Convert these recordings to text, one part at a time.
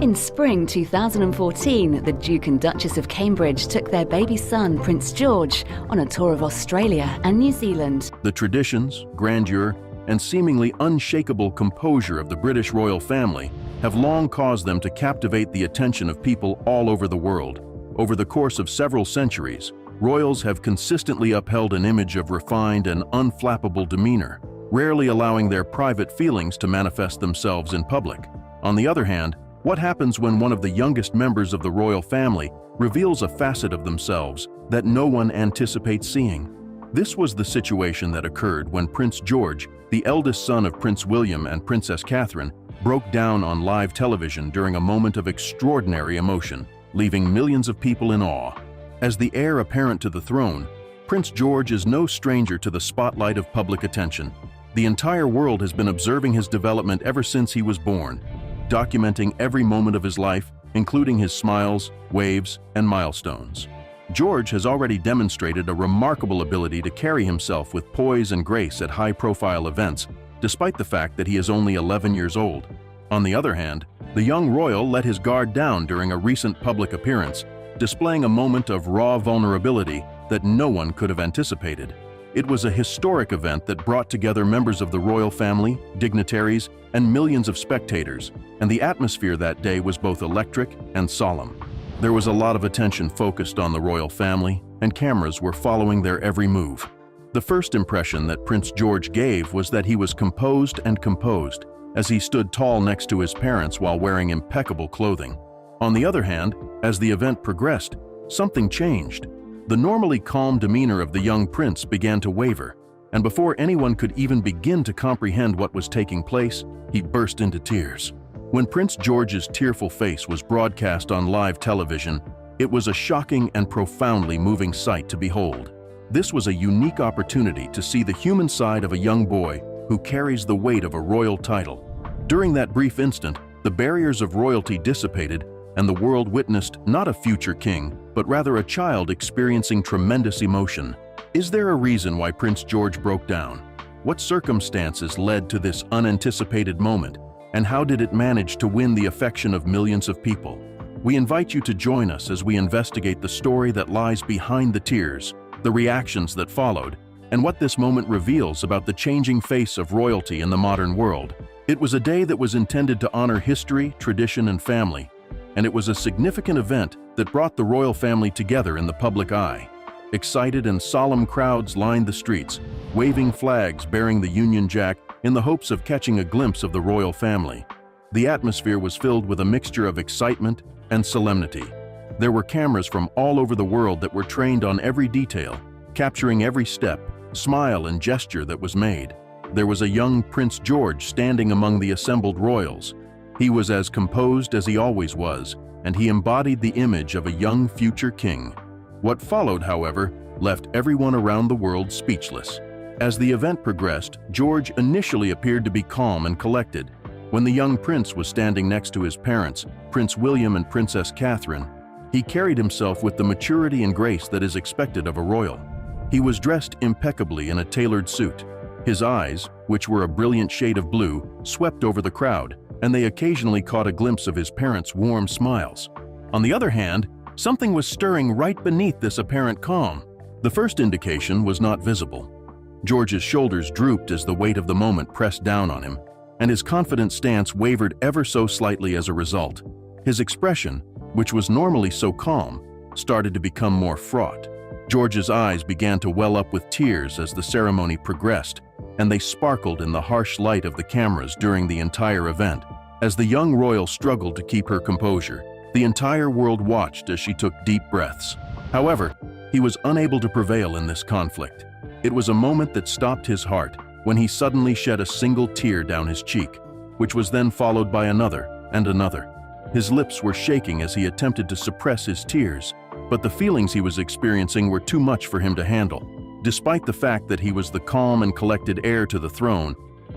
In spring 2014, the Duke and Duchess of Cambridge took their baby son, Prince George, on a tour of Australia and New Zealand. The traditions, grandeur, and seemingly unshakable composure of the British royal family have long caused them to captivate the attention of people all over the world. Over the course of several centuries, royals have consistently upheld an image of refined and unflappable demeanour, rarely allowing their private feelings to manifest themselves in public. On the other hand, what happens when one of the youngest members of the royal family reveals a facet of themselves that no one anticipates seeing? This was the situation that occurred when Prince George, the eldest son of Prince William and Princess Catherine, broke down on live television during a moment of extraordinary emotion, leaving millions of people in awe. As the heir apparent to the throne, Prince George is no stranger to the spotlight of public attention. The entire world has been observing his development ever since he was born, documenting every moment of his life, including his smiles, waves, and milestones. George has already demonstrated a remarkable ability to carry himself with poise and grace at high-profile events, despite the fact that he is only 11 years old. On the other hand, the young royal let his guard down during a recent public appearance, displaying a moment of raw vulnerability that no one could have anticipated. It was a historic event that brought together members of the royal family, dignitaries, and millions of spectators, and the atmosphere that day was both electric and solemn. There was a lot of attention focused on the royal family, and cameras were following their every move. The first impression that Prince George gave was that he was composed and composed, as he stood tall next to his parents while wearing impeccable clothing. On the other hand, as the event progressed, something changed. The normally calm demeanor of the young prince began to waver, and before anyone could even begin to comprehend what was taking place, he burst into tears. When Prince George's tearful face was broadcast on live television, it was a shocking and profoundly moving sight to behold. This was a unique opportunity to see the human side of a young boy who carries the weight of a royal title. During that brief instant, the barriers of royalty dissipated, and the world witnessed not a future king, but rather a child experiencing tremendous emotion. Is there a reason why Prince George broke down? What circumstances led to this unanticipated moment, and how did it manage to win the affection of millions of people? We invite you to join us as we investigate the story that lies behind the tears, the reactions that followed, and what this moment reveals about the changing face of royalty in the modern world. It was a day that was intended to honor history, tradition, and family, and it was a significant event that brought the royal family together in the public eye. Excited and solemn crowds lined the streets, waving flags bearing the Union Jack in the hopes of catching a glimpse of the royal family. The atmosphere was filled with a mixture of excitement and solemnity. There were cameras from all over the world that were trained on every detail, capturing every step, smile, and gesture that was made. There was a young Prince George standing among the assembled royals. He was as composed as he always was, and he embodied the image of a young future king. What followed, however, left everyone around the world speechless. As the event progressed, George initially appeared to be calm and collected. When the young prince was standing next to his parents, Prince William and Princess Catherine, he carried himself with the maturity and grace that is expected of a royal. He was dressed impeccably in a tailored suit. His eyes, which were a brilliant shade of blue, swept over the crowd, and they occasionally caught a glimpse of his parents' warm smiles. On the other hand, something was stirring right beneath this apparent calm. The first indication was not visible. George's shoulders drooped as the weight of the moment pressed down on him, and his confident stance wavered ever so slightly as a result. His expression, which was normally so calm, started to become more fraught. George's eyes began to well up with tears as the ceremony progressed, and they sparkled in the harsh light of the cameras during the entire event. As the young royal struggled to keep her composure, the entire world watched as she took deep breaths. However, he was unable to prevail in this conflict. It was a moment that stopped his heart when he suddenly shed a single tear down his cheek, which was then followed by another and another. His lips were shaking as he attempted to suppress his tears, but the feelings he was experiencing were too much for him to handle. Despite the fact that he was the calm and collected heir to the throne,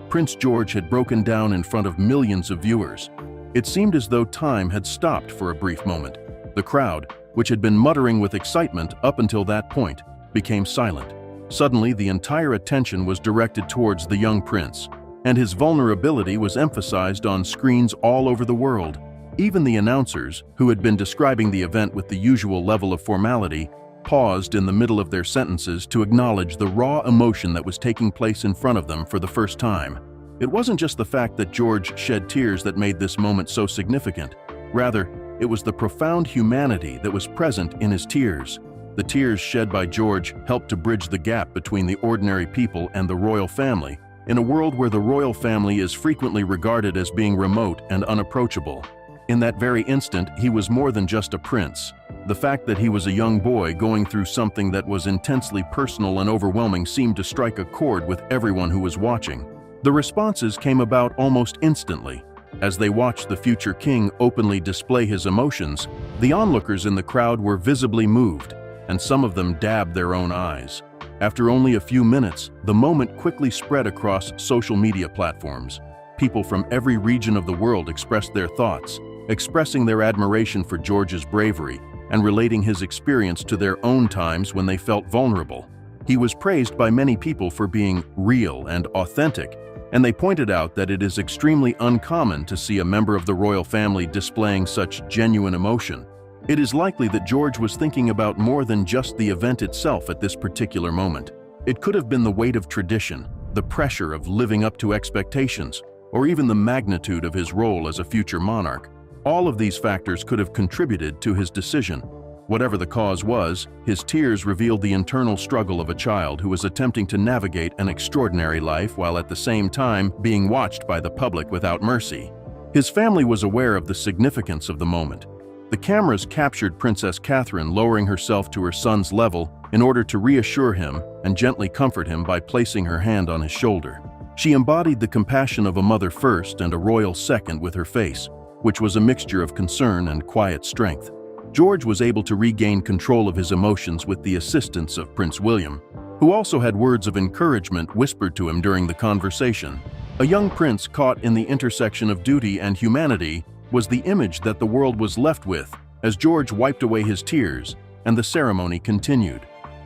Prince George had broken down in front of millions of viewers. It seemed as though time had stopped for a brief moment. The crowd, which had been muttering with excitement up until that point, became silent. Suddenly, the entire attention was directed towards the young prince, and his vulnerability was emphasized on screens all over the world. Even the announcers, who had been describing the event with the usual level of formality, paused in the middle of their sentences to acknowledge the raw emotion that was taking place in front of them for the first time. It wasn't just the fact that George shed tears that made this moment so significant. Rather, it was the profound humanity that was present in his tears. The tears shed by George helped to bridge the gap between the ordinary people and the royal family, in a world where the royal family is frequently regarded as being remote and unapproachable. In that very instant, he was more than just a prince. The fact that he was a young boy going through something that was intensely personal and overwhelming seemed to strike a chord with everyone who was watching. The responses came about almost instantly. As they watched the future king openly display his emotions, the onlookers in the crowd were visibly moved, and some of them dabbed their own eyes. After only a few minutes, the moment quickly spread across social media platforms. People from every region of the world expressed their thoughts, expressing their admiration for George's bravery and relating his experience to their own times when they felt vulnerable. He was praised by many people for being real and authentic, and they pointed out that it is extremely uncommon to see a member of the royal family displaying such genuine emotion. It is likely that George was thinking about more than just the event itself at this particular moment. It could have been the weight of tradition, the pressure of living up to expectations, or even the magnitude of his role as a future monarch. All of these factors could have contributed to his decision. Whatever the cause was, his tears revealed the internal struggle of a child who was attempting to navigate an extraordinary life while at the same time being watched by the public without mercy. His family was aware of the significance of the moment. The cameras captured Princess Catherine lowering herself to her son's level in order to reassure him and gently comfort him by placing her hand on his shoulder. She embodied the compassion of a mother first and a royal second with her face, which was a mixture of concern and quiet strength. George was able to regain control of his emotions with the assistance of Prince William, who also had words of encouragement whispered to him during the conversation. A young prince caught in the intersection of duty and humanity was the image that the world was left with as George wiped away his tears and the ceremony continued.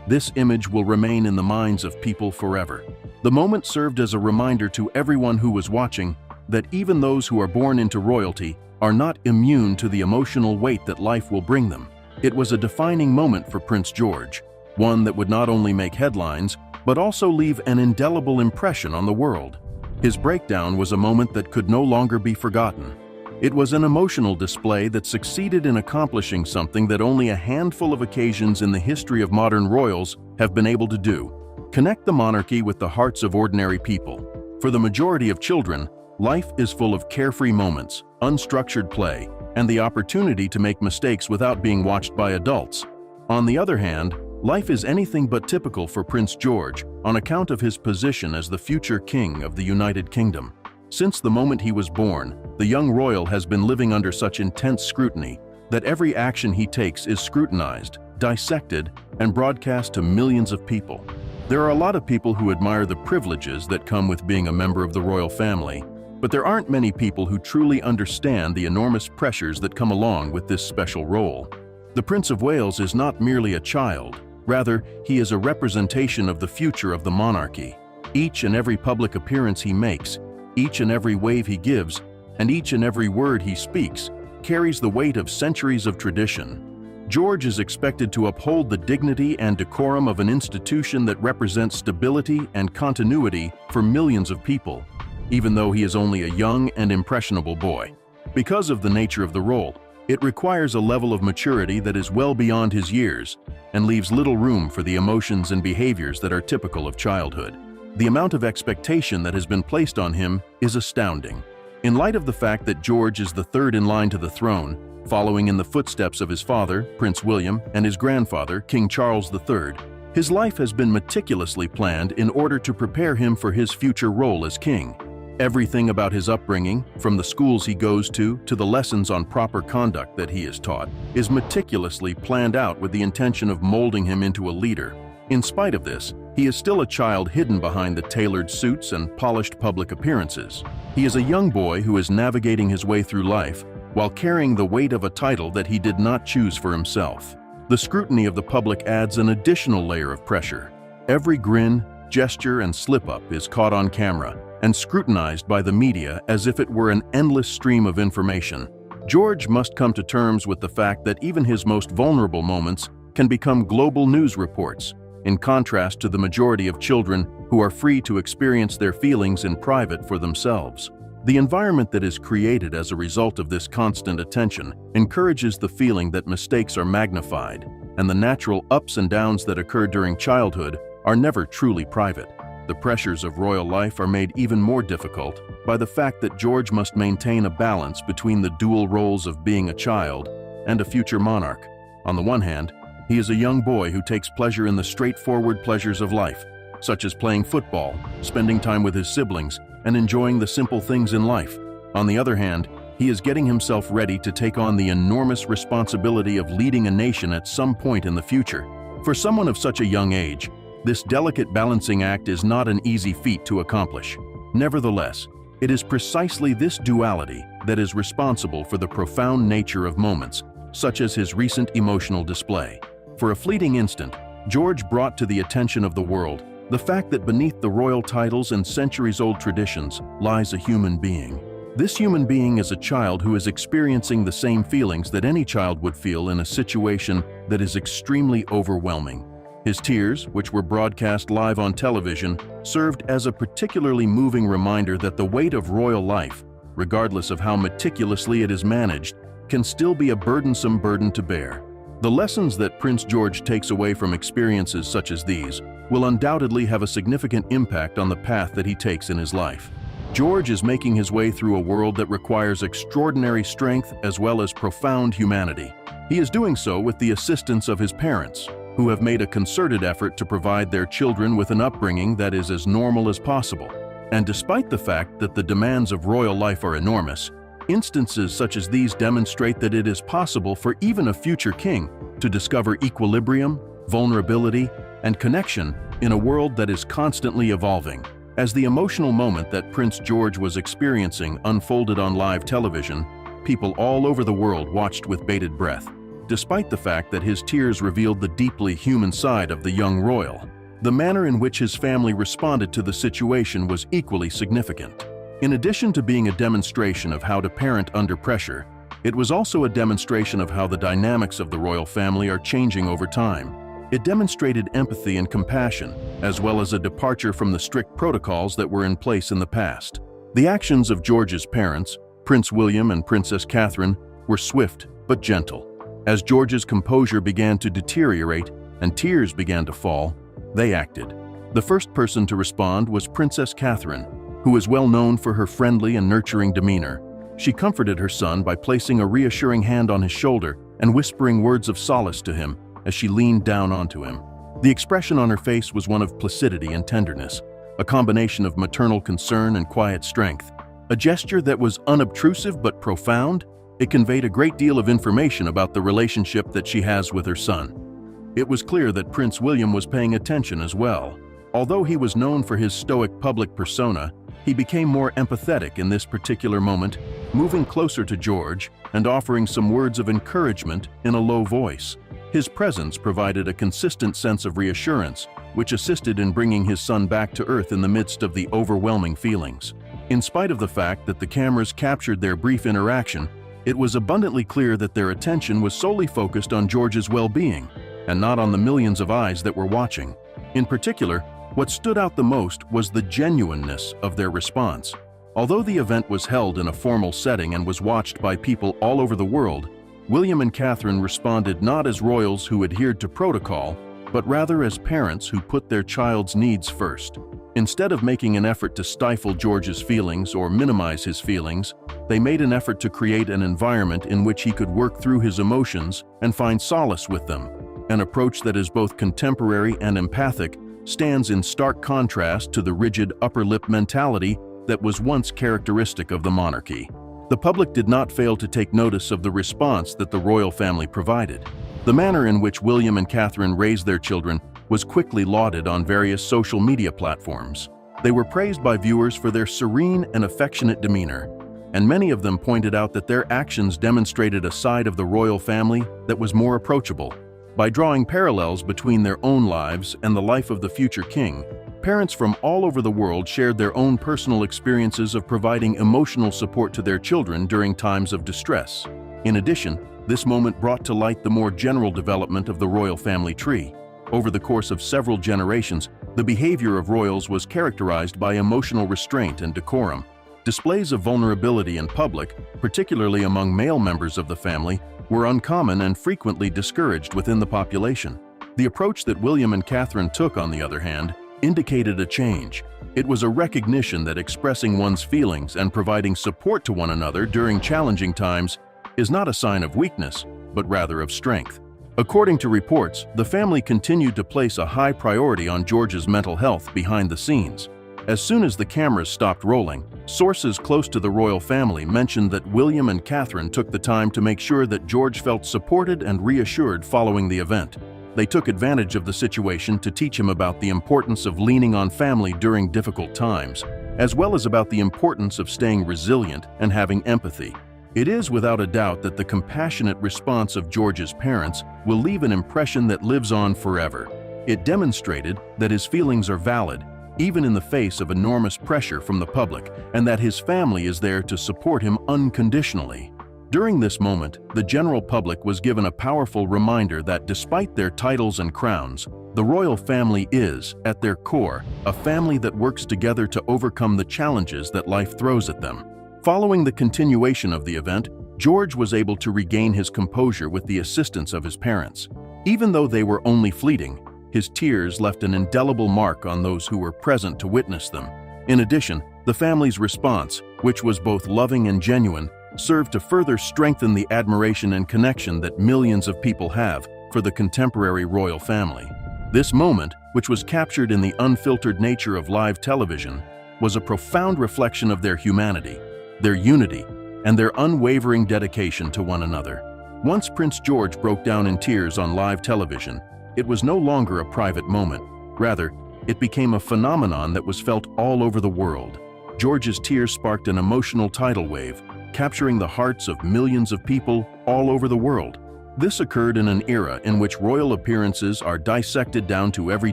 This image will remain in the minds of people forever. The moment served as a reminder to everyone who was watching that even those who are born into royalty are not immune to the emotional weight that life will bring them. It was a defining moment for Prince George, one that would not only make headlines, but also leave an indelible impression on the world. His breakdown was a moment that could no longer be forgotten. It was an emotional display that succeeded in accomplishing something that only a handful of occasions in the history of modern royals have been able to do: connect the monarchy with the hearts of ordinary people. For the majority of children, life is full of carefree moments, unstructured play, and the opportunity to make mistakes without being watched by adults. On the other hand, life is anything but typical for Prince George on account of his position as the future king of the United Kingdom. Since the moment he was born, the young royal has been living under such intense scrutiny that every action he takes is scrutinized, dissected, and broadcast to millions of people. There are a lot of people who admire the privileges that come with being a member of the royal family, but there aren't many people who truly understand the enormous pressures that come along with this special role. The Prince of Wales is not merely a child, rather, he is a representation of the future of the monarchy. Each and every public appearance he makes, each and every wave he gives, and each and every word he speaks carries the weight of centuries of tradition. George is expected to uphold the dignity and decorum of an institution that represents stability and continuity for millions of people, even though he is only a young and impressionable boy. Because of the nature of the role, it requires a level of maturity that is well beyond his years and leaves little room for the emotions and behaviors that are typical of childhood. The amount of expectation that has been placed on him is astounding. In light of the fact that George is the third in line to the throne, following in the footsteps of his father, Prince William, and his grandfather, King Charles III, his life has been meticulously planned in order to prepare him for his future role as king. Everything about his upbringing, from the schools he goes to the lessons on proper conduct that he is taught, is meticulously planned out with the intention of molding him into a leader. In spite of this, he is still a child hidden behind the tailored suits and polished public appearances. He is a young boy who is navigating his way through life while carrying the weight of a title that he did not choose for himself. The scrutiny of the public adds an additional layer of pressure. Every grin, gesture, and slip-up is caught on camera and scrutinized by the media as if it were an endless stream of information. George must come to terms with the fact that even his most vulnerable moments can become global news reports, in contrast to the majority of children who are free to experience their feelings in private for themselves. The environment that is created as a result of this constant attention encourages the feeling that mistakes are magnified, and the natural ups and downs that occur during childhood are never truly private. The pressures of royal life are made even more difficult by the fact that George must maintain a balance between the dual roles of being a child and a future monarch. On the one hand, he is a young boy who takes pleasure in the straightforward pleasures of life, such as playing football, spending time with his siblings, and enjoying the simple things in life. On the other hand, he is getting himself ready to take on the enormous responsibility of leading a nation at some point in the future. For someone of such a young age, this delicate balancing act is not an easy feat to accomplish. Nevertheless, it is precisely this duality that is responsible for the profound nature of moments, such as his recent emotional display. For a fleeting instant, George brought to the attention of the world the fact that beneath the royal titles and centuries-old traditions lies a human being. This human being is a child who is experiencing the same feelings that any child would feel in a situation that is extremely overwhelming. His tears, which were broadcast live on television, served as a particularly moving reminder that the weight of royal life, regardless of how meticulously it is managed, can still be a burdensome burden to bear. The lessons that Prince George takes away from experiences such as these will undoubtedly have a significant impact on the path that he takes in his life. George is making his way through a world that requires extraordinary strength as well as profound humanity. He is doing so with the assistance of his parents, who have made a concerted effort to provide their children with an upbringing that is as normal as possible. And despite the fact that the demands of royal life are enormous, instances such as these demonstrate that it is possible for even a future king to discover equilibrium, vulnerability, and connection in a world that is constantly evolving. As the emotional moment that Prince George was experiencing unfolded on live television, people all over the world watched with bated breath. Despite the fact that his tears revealed the deeply human side of the young royal, the manner in which his family responded to the situation was equally significant. In addition to being a demonstration of how to parent under pressure, it was also a demonstration of how the dynamics of the royal family are changing over time. It demonstrated empathy and compassion, as well as a departure from the strict protocols that were in place in the past. The actions of George's parents, Prince William and Princess Catherine, were swift but gentle. As George's composure began to deteriorate and tears began to fall, they acted. The first person to respond was Princess Catherine, who is well known for her friendly and nurturing demeanor. She comforted her son by placing a reassuring hand on his shoulder and whispering words of solace to him as she leaned down onto him. The expression on her face was one of placidity and tenderness, a combination of maternal concern and quiet strength. A gesture that was unobtrusive but profound. It conveyed a great deal of information about the relationship that she has with her son. It was clear that Prince William was paying attention as well. Although he was known for his stoic public persona, he became more empathetic in this particular moment, moving closer to George and offering some words of encouragement in a low voice. His presence provided a consistent sense of reassurance, which assisted in bringing his son back to earth in the midst of the overwhelming feelings. In spite of the fact that the cameras captured their brief interaction, it was abundantly clear that their attention was solely focused on George's well-being, and not on the millions of eyes that were watching. In particular, what stood out the most was the genuineness of their response. Although the event was held in a formal setting and was watched by people all over the world, William and Catherine responded not as royals who adhered to protocol, but rather as parents who put their child's needs first. Instead of making an effort to stifle George's feelings or minimize his feelings, they made an effort to create an environment in which he could work through his emotions and find solace with them. An approach that is both contemporary and empathic stands in stark contrast to the rigid upper lip mentality that was once characteristic of the monarchy. The public did not fail to take notice of the response that the royal family provided. The manner in which William and Catherine raised their children was quickly lauded on various social media platforms. They were praised by viewers for their serene and affectionate demeanor, and many of them pointed out that their actions demonstrated a side of the royal family that was more approachable. By drawing parallels between their own lives and the life of the future king, Parents from all over the world shared their own personal experiences of providing emotional support to their children during times of distress. In addition, this moment brought to light the more general development of the royal family tree. Over the course of several generations, the behavior of royals was characterized by emotional restraint and decorum. Displays of vulnerability in public, particularly among male members of the family, were uncommon and frequently discouraged within the population. The approach that William and Catherine took, on the other hand, indicated a change. It was a recognition that expressing one's feelings and providing support to one another during challenging times is not a sign of weakness, but rather of strength. According to reports, the family continued to place a high priority on George's mental health behind the scenes. As soon as the cameras stopped rolling, sources close to the royal family mentioned that William and Catherine took the time to make sure that George felt supported and reassured following the event. They took advantage of the situation to teach him about the importance of leaning on family during difficult times, as well as about the importance of staying resilient and having empathy. It is without a doubt that the compassionate response of George's parents will leave an impression that lives on forever. It demonstrated that his feelings are valid, even in the face of enormous pressure from the public, and that his family is there to support him unconditionally. During this moment, the general public was given a powerful reminder that despite their titles and crowns, the royal family is, at their core, a family that works together to overcome the challenges that life throws at them. Following the continuation of the event, George was able to regain his composure with the assistance of his parents. Even though they were only fleeting, his tears left an indelible mark on those who were present to witness them. In addition, the family's response, which was both loving and genuine, served to further strengthen the admiration and connection that millions of people have for the contemporary royal family. This moment, which was captured in the unfiltered nature of live television, was a profound reflection of their humanity, their unity, and their unwavering dedication to one another. Once Prince George broke down in tears on live television, it was no longer a private moment. Rather, it became a phenomenon that was felt all over the world. George's tears sparked an emotional tidal wave, capturing the hearts of millions of people all over the world. This occurred in an era in which royal appearances are dissected down to every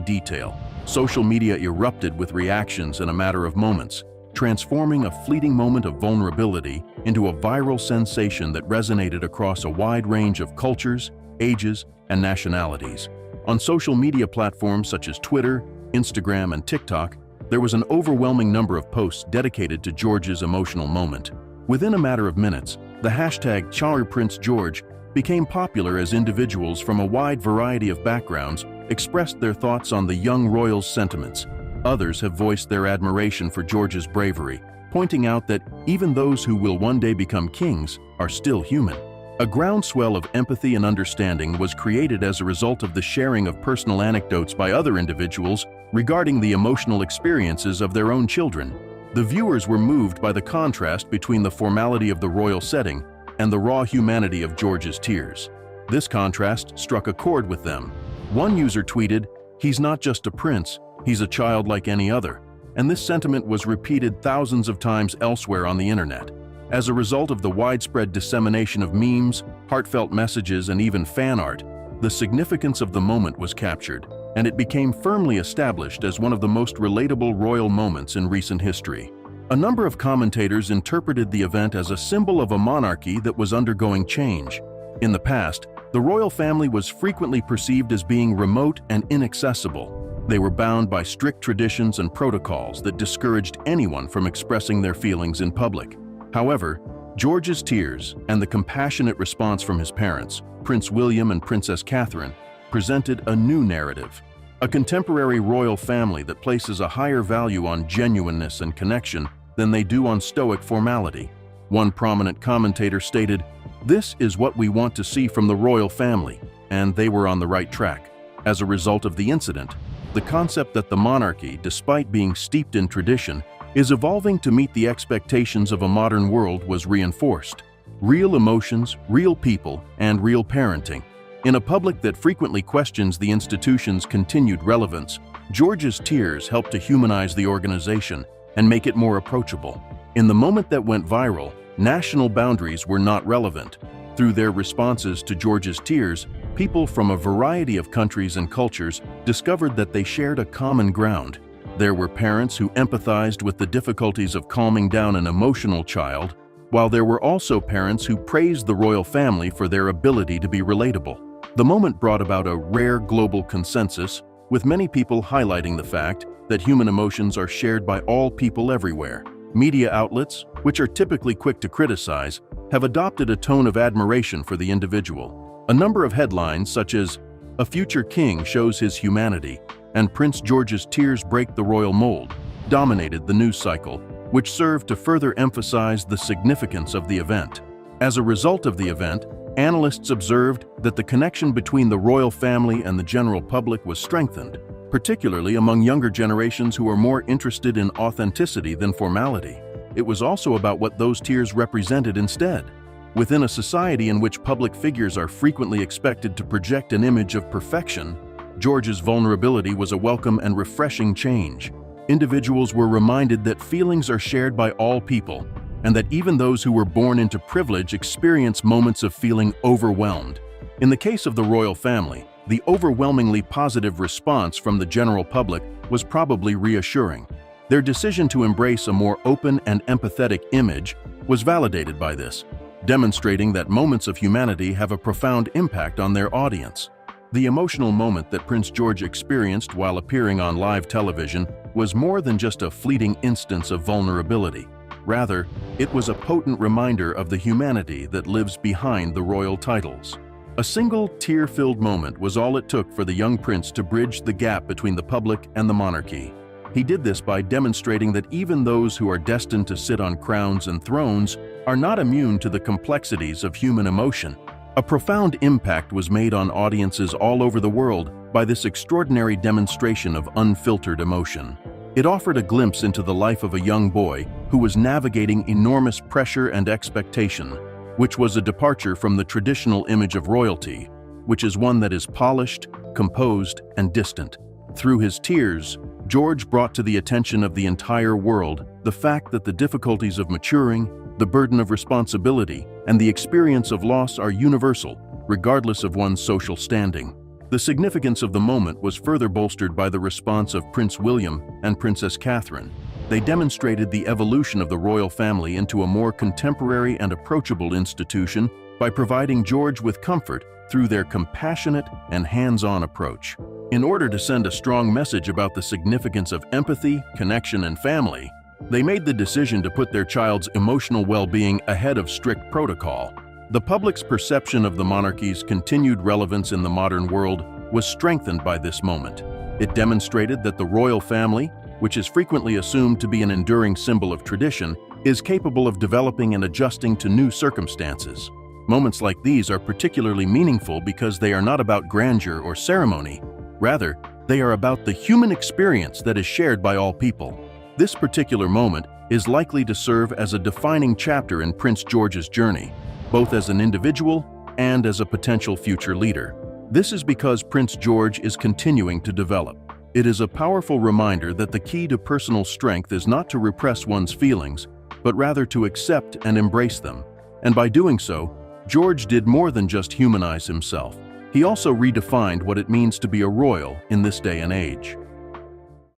detail. Social media erupted with reactions in a matter of moments, transforming a fleeting moment of vulnerability into a viral sensation that resonated across a wide range of cultures, ages, and nationalities. On social media platforms such as Twitter, Instagram, and TikTok, there was an overwhelming number of posts dedicated to George's emotional moment. Within a matter of minutes, the hashtag #ChariPrinceGeorge became popular as individuals from a wide variety of backgrounds expressed their thoughts on the young royal's sentiments. Others have voiced their admiration for George's bravery, pointing out that even those who will one day become kings are still human. A groundswell of empathy and understanding was created as a result of the sharing of personal anecdotes by other individuals regarding the emotional experiences of their own children. The viewers were moved by the contrast between the formality of the royal setting and the raw humanity of George's tears. This contrast struck a chord with them. One user tweeted, "He's not just a prince, he's a child like any other," and this sentiment was repeated thousands of times elsewhere on the internet. As a result of the widespread dissemination of memes, heartfelt messages, and even fan art, the significance of the moment was captured, and it became firmly established as one of the most relatable royal moments in recent history. A number of commentators interpreted the event as a symbol of a monarchy that was undergoing change. In the past, the royal family was frequently perceived as being remote and inaccessible. They were bound by strict traditions and protocols that discouraged anyone from expressing their feelings in public. However, George's tears and the compassionate response from his parents, Prince William and Princess Catherine, presented a new narrative. A contemporary royal family that places a higher value on genuineness and connection than they do on stoic formality. One prominent commentator stated, "This is what we want to see from the royal family," and they were on the right track. As a result of the incident, the concept that the monarchy, despite being steeped in tradition, is evolving to meet the expectations of a modern world was reinforced. Real emotions, real people, and real parenting. In a public that frequently questions the institution's continued relevance, George's tears helped to humanize the organization and make it more approachable. In the moment that went viral, national boundaries were not relevant. Through their responses to George's tears, people from a variety of countries and cultures discovered that they shared a common ground. There were parents who empathized with the difficulties of calming down an emotional child, while there were also parents who praised the royal family for their ability to be relatable. The moment brought about a rare global consensus, with many people highlighting the fact that human emotions are shared by all people everywhere. Media outlets, which are typically quick to criticize, have adopted a tone of admiration for the individual. A number of headlines such as "A future king shows his humanity" and "Prince George's tears break the royal mold" dominated the news cycle, which served to further emphasize the significance of the event. As a result of the event, analysts observed that the connection between the royal family and the general public was strengthened, particularly among younger generations who are more interested in authenticity than formality. It was also about what those tears represented instead. Within a society in which public figures are frequently expected to project an image of perfection, George's vulnerability was a welcome and refreshing change. Individuals were reminded that feelings are shared by all people, and that even those who were born into privilege experience moments of feeling overwhelmed. In the case of the royal family, the overwhelmingly positive response from the general public was probably reassuring. Their decision to embrace a more open and empathetic image was validated by this, demonstrating that moments of humanity have a profound impact on their audience. The emotional moment that Prince George experienced while appearing on live television was more than just a fleeting instance of vulnerability. Rather, it was a potent reminder of the humanity that lives behind the royal titles. A single tear-filled moment was all it took for the young prince to bridge the gap between the public and the monarchy. He did this by demonstrating that even those who are destined to sit on crowns and thrones are not immune to the complexities of human emotion. A profound impact was made on audiences all over the world by this extraordinary demonstration of unfiltered emotion. It offered a glimpse into the life of a young boy who was navigating enormous pressure and expectation, which was a departure from the traditional image of royalty, which is one that is polished, composed, and distant. Through his tears, George brought to the attention of the entire world the fact that the difficulties of maturing, the burden of responsibility, and the experience of loss are universal, regardless of one's social standing. The significance of the moment was further bolstered by the response of Prince William and Princess Catherine. They demonstrated the evolution of the royal family into a more contemporary and approachable institution by providing George with comfort through their compassionate and hands-on approach. In order to send a strong message about the significance of empathy, connection, and family, they made the decision to put their child's emotional well-being ahead of strict protocol. The public's perception of the monarchy's continued relevance in the modern world was strengthened by this moment. It demonstrated that the royal family, which is frequently assumed to be an enduring symbol of tradition, is capable of developing and adjusting to new circumstances. Moments like these are particularly meaningful because they are not about grandeur or ceremony. Rather, they are about the human experience that is shared by all people. This particular moment is likely to serve as a defining chapter in Prince George's journey, both as an individual and as a potential future leader. This is because Prince George is continuing to develop. It is a powerful reminder that the key to personal strength is not to repress one's feelings, but rather to accept and embrace them. And by doing so, George did more than just humanize himself. He also redefined what it means to be a royal in this day and age.